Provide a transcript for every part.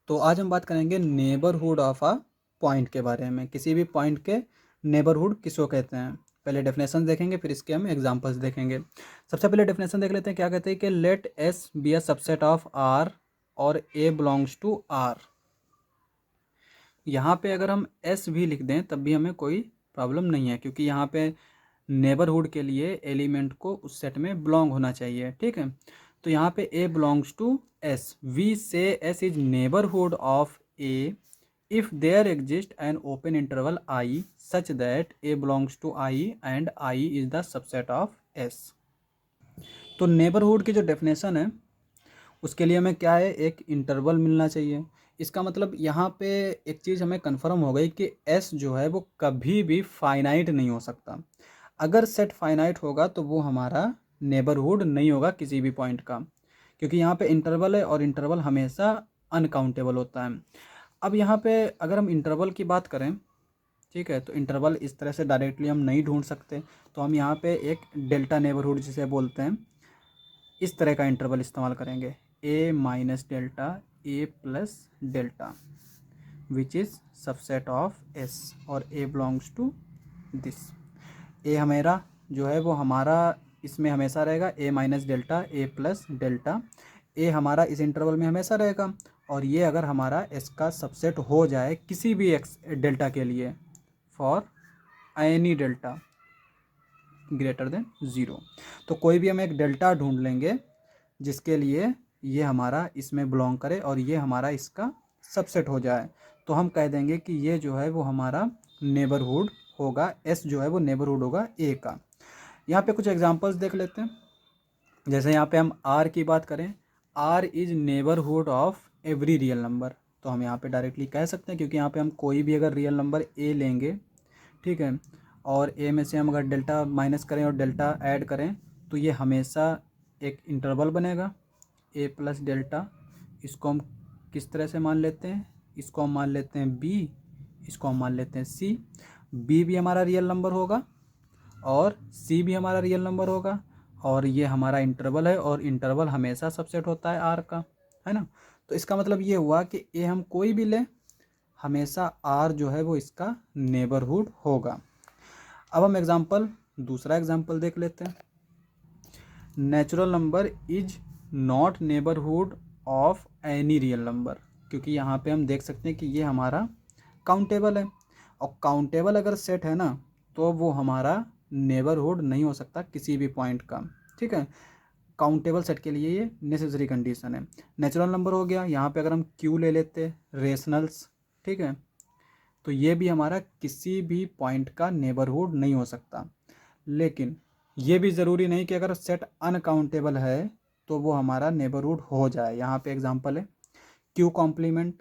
तो आज हम बात करेंगे नेबरहुड ऑफ अ पॉइंट के बारे में। किसी भी पॉइंट के नेबरहुड किसको कहते हैं, पहले डेफिनेशन देखेंगे, फिर इसके हम एग्जांपल्स देखेंगे। सबसे पहले डेफिनेशन देख लेते हैं। क्या कहते हैं कि let S be a subset of R और ए बिलोंग्स टू आर। यहाँ पे अगर हम एस भी लिख दें तब भी हमें कोई प्रॉब्लम नहीं है, क्योंकि यहाँ पे नेबरहुड के लिए एलिमेंट को उस सेट में बिलोंग होना चाहिए। ठीक है, तो यहाँ पे A belongs to S, we say S is neighbourhood of A if there exist an open interval I such that A belongs to I and I is the subset of S. तो neighbourhood की जो definition है उसके लिए हमें क्या है, एक इंटरवल मिलना चाहिए। इसका मतलब यहाँ पे एक चीज़ हमें कंफर्म हो गई कि एस जो है वो कभी भी फाइनाइट नहीं हो सकता। अगर सेट फाइनाइट होगा तो वो हमारा नेबरहुड नहीं होगा किसी भी पॉइंट का, क्योंकि यहाँ पे इंटरवल है और इंटरवल हमेशा अनकाउंटेबल होता है। अब यहाँ पे अगर हम इंटरवल की बात करें, ठीक है, तो इंटरवल इस तरह से डायरेक्टली हम नहीं ढूंढ सकते, तो हम यहाँ पे एक डेल्टा नेबरहुड जिसे बोलते हैं, इस तरह का इंटरवल इस्तेमाल करेंगे, A minus delta A plus delta which is subset of S और A belongs to this. A हमारा जो है वो हमारा इसमें हमेशा रहेगा A minus delta A plus delta. A हमारा इस इंटरवल में हमेशा रहेगा, और ये अगर हमारा एस का सबसेट हो जाए किसी भी एक्स डेल्टा के लिए, for any delta greater than zero, तो कोई भी हम एक डेल्टा ढूंढ लेंगे जिसके लिए ये हमारा इसमें बिलोंग करे और ये हमारा इसका सबसेट हो जाए, तो हम कह देंगे कि ये जो है वो हमारा नेबरहुड होगा, एस जो है वो नेबरहुड होगा ए का। यहाँ पे कुछ एग्जांपल्स देख लेते हैं। जैसे यहाँ पे हम आर की बात करें, R is neighbourhood of every real number, तो हम यहाँ पे डायरेक्टली कह सकते हैं, क्योंकि यहाँ पे हम कोई भी अगर रियल नंबर ए लेंगे, ठीक है, और ए में से हम अगर डेल्टा माइनस करें और डेल्टा ऐड करें तो ये हमेशा एक इंटरवल बनेगा ए प्लस डेल्टा। इसको हम किस तरह से मान लेते हैं, इसको हम मान लेते हैं बी, इसको हम मान लेते हैं सी। बी भी हमारा रियल नंबर होगा और सी भी हमारा रियल नंबर होगा, और ये हमारा इंटरवल है और इंटरवल हमेशा सबसेट होता है आर का, है ना। तो इसका मतलब ये हुआ कि ए हम कोई भी लें हमेशा आर जो है वो इसका नेबरहुड होगा। अब हम दूसरा एग्जाम्पल देख लेते हैं। Natural number is not neighbourhood of any real number, क्योंकि यहाँ पे हम देख सकते हैं कि ये हमारा काउंटेबल है, और काउंटेबल अगर सेट है ना तो वो हमारा नेबरहुड नहीं हो सकता किसी भी पॉइंट का। ठीक है, काउंटेबल सेट के लिए ये नेसेसरी कंडीशन है। नेचुरल नंबर हो गया, यहाँ पे अगर हम क्यू ले लेते रेशनल्स, ठीक है, तो ये भी हमारा किसी भी पॉइंट का नेबरहुड नहीं हो सकता। लेकिन ये भी ज़रूरी नहीं कि अगर सेट अनकाउंटेबल है तो वो हमारा नेबरहुड हो जाए। यहाँ पे एग्जांपल है क्यू कॉम्प्लीमेंट,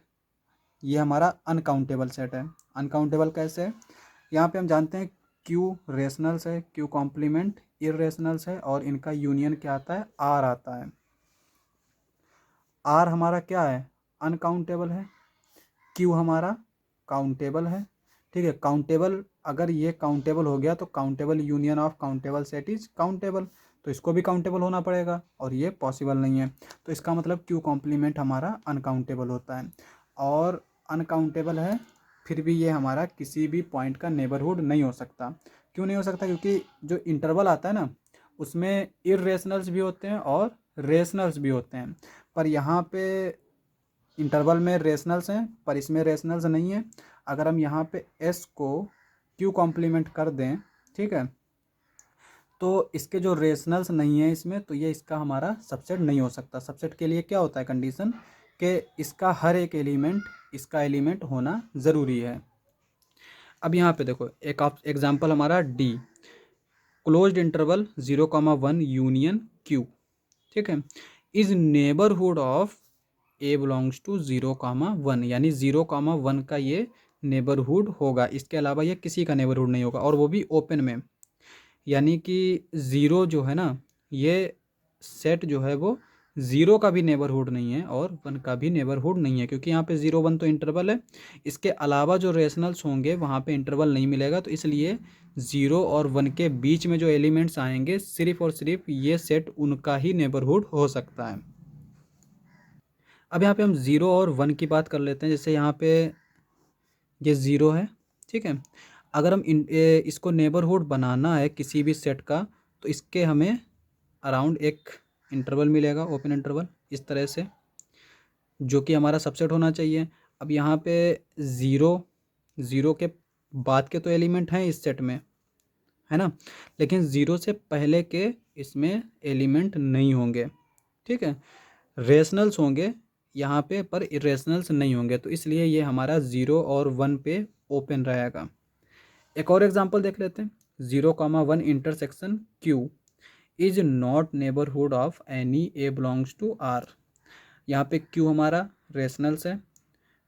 ये हमारा अनकाउंटेबल सेट है। अनकाउंटेबल कैसे है, यहाँ पे हम जानते हैं क्यू रेशनल्स है, क्यू कॉम्प्लीमेंट इरेशनल्स है, और इनका यूनियन क्या आता है, आर आता है। आर हमारा क्या है, अनकाउंटेबल है, क्यू हमारा काउंटेबल है। ठीक है, काउंटेबल अगर ये काउंटेबल हो गया तो countable union of countable set is countable, तो इसको भी काउंटेबल होना पड़ेगा, और ये पॉसिबल नहीं है। तो इसका मतलब क्यू कॉम्प्लीमेंट हमारा अनकाउंटेबल होता है, और अनकाउंटेबल है फिर भी ये हमारा किसी भी पॉइंट का नेबरहुड नहीं हो सकता। क्यों नहीं हो सकता, क्योंकि जो इंटरवल आता है ना उसमें इरेशनल्स भी होते हैं और रेशनल्स भी होते हैं, पर यहाँ पे इंटरवल में रेशनल्स हैं पर इसमें रेशनल्स नहीं है। अगर हम यहाँ पे एस को क्यू कॉम्प्लीमेंट कर दें, ठीक है, तो इसके जो रेशनल्स नहीं है इसमें, तो ये इसका हमारा सबसेट नहीं हो सकता। सबसेट के लिए क्या होता है कंडीशन, कि इसका हर एक एलिमेंट इसका एलिमेंट होना ज़रूरी है। अब यहाँ पे देखो एक आप एग्जाम्पल हमारा D, closed interval 0,1 union Q, ठीक है, is neighbourhood of A belongs to 0,1, यानी 0,1 का ये नेबरहुड होगा, इसके अलावा ये किसी का नेबरहुड नहीं होगा, और वो भी ओपन में। यानी कि ज़ीरो जो है ना, ये सेट जो है वो ज़ीरो का भी नेबरहुड नहीं है और वन का भी नेबरहुड नहीं है, क्योंकि यहाँ पे 0,1 तो इंटरवल है, इसके अलावा जो रेशनल्स होंगे वहाँ पे इंटरवल नहीं मिलेगा, तो इसलिए 0 और 1 के बीच में जो एलिमेंट्स आएंगे सिर्फ और सिर्फ ये सेट उनका ही नेबरहुड हो सकता है। अब यहाँ पे हम 0 और 1 की बात कर लेते हैं। जैसे यहाँ पे ये 0 है, ठीक है। अगर हम इसको नेबरहुड बनाना है किसी भी सेट का, तो इसके हमें अराउंड एक इंटरवल मिलेगा, ओपन इंटरवल इस तरह से, जो कि हमारा सबसेट होना चाहिए। अब यहाँ पे 0 के बाद के तो एलिमेंट हैं इस सेट में, है ना, लेकिन 0 से पहले के इसमें एलिमेंट नहीं होंगे, ठीक है। रेशनल्स होंगे यहाँ पे पर इरेशनल्स नहीं होंगे, तो इसलिए ये हमारा 0 और 1 पे ओपन रहेगा। एक और एग्जांपल देख लेते हैं। 0,1 intersection Q is not neighbourhood of any A belongs to R। यहाँ पे Q हमारा रेशनल्स है,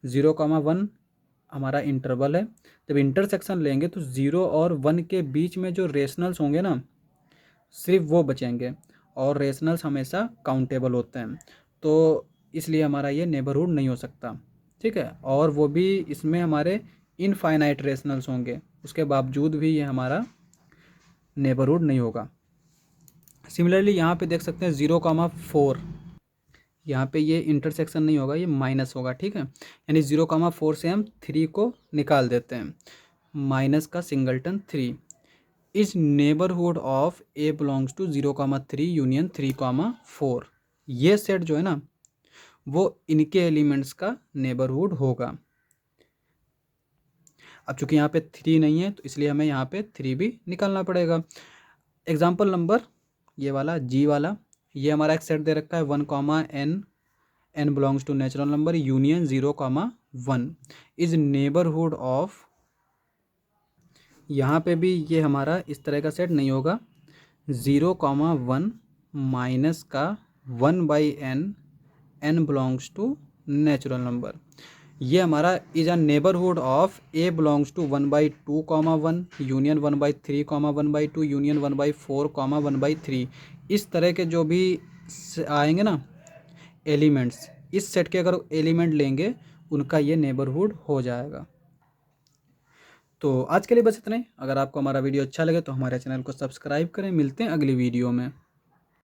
0,1 हमारा इंटरवल है। जब इंटरसेक्शन लेंगे तो 0 और 1 के बीच में जो रेशनल्स होंगे ना, सिर्फ वो बचेंगे, और रेशनल्स हमेशा काउंटेबल होते हैं, तो इसलिए हमारा ये नेबरहुड नहीं हो सकता, ठीक है। और वो भी इसमें हमारे इनफाइनाइट रेशनल्स होंगे, उसके बावजूद भी ये हमारा नेबरहुड नहीं होगा। सिमिलरली यहाँ पे देख सकते हैं 0,4, यहाँ पे ये इंटरसेक्शन नहीं होगा, ये माइनस होगा, ठीक है। यानी 0,4 से हम 3 को निकाल देते हैं, माइनस का singleton 3 is neighbourhood of A belongs to 0,3 union 3,4। ये सेट जो है ना, वो इनके एलिमेंट्स का नेबरहुड होगा। अब चूंकि यहाँ पे 3 नहीं है, तो इसलिए हमें यहाँ पे 3 भी निकालना पड़ेगा। एग्जाम्पल नंबर ये वाला G वाला, ये हमारा एक सेट दे रखा है 1, n belongs to natural number union 0,1 is neighbourhood of, यहाँ पे भी ये हमारा इस तरह का सेट नहीं होगा, 0,1 माइनस का 1/n, n belongs to natural number. ये हमारा is a neighbourhood of A belongs to 1/2,1 union 1/3,1/2 union 1/4,1/3। इस तरह के जो भी आएंगे ना एलिमेंट्स, इस सेट के अगर एलिमेंट लेंगे, उनका ये नेबरहुड हो जाएगा। तो आज के लिए बस इतना ही। अगर आपको हमारा वीडियो अच्छा लगे तो हमारे चैनल को सब्सक्राइब करें। मिलते हैं अगली वीडियो में।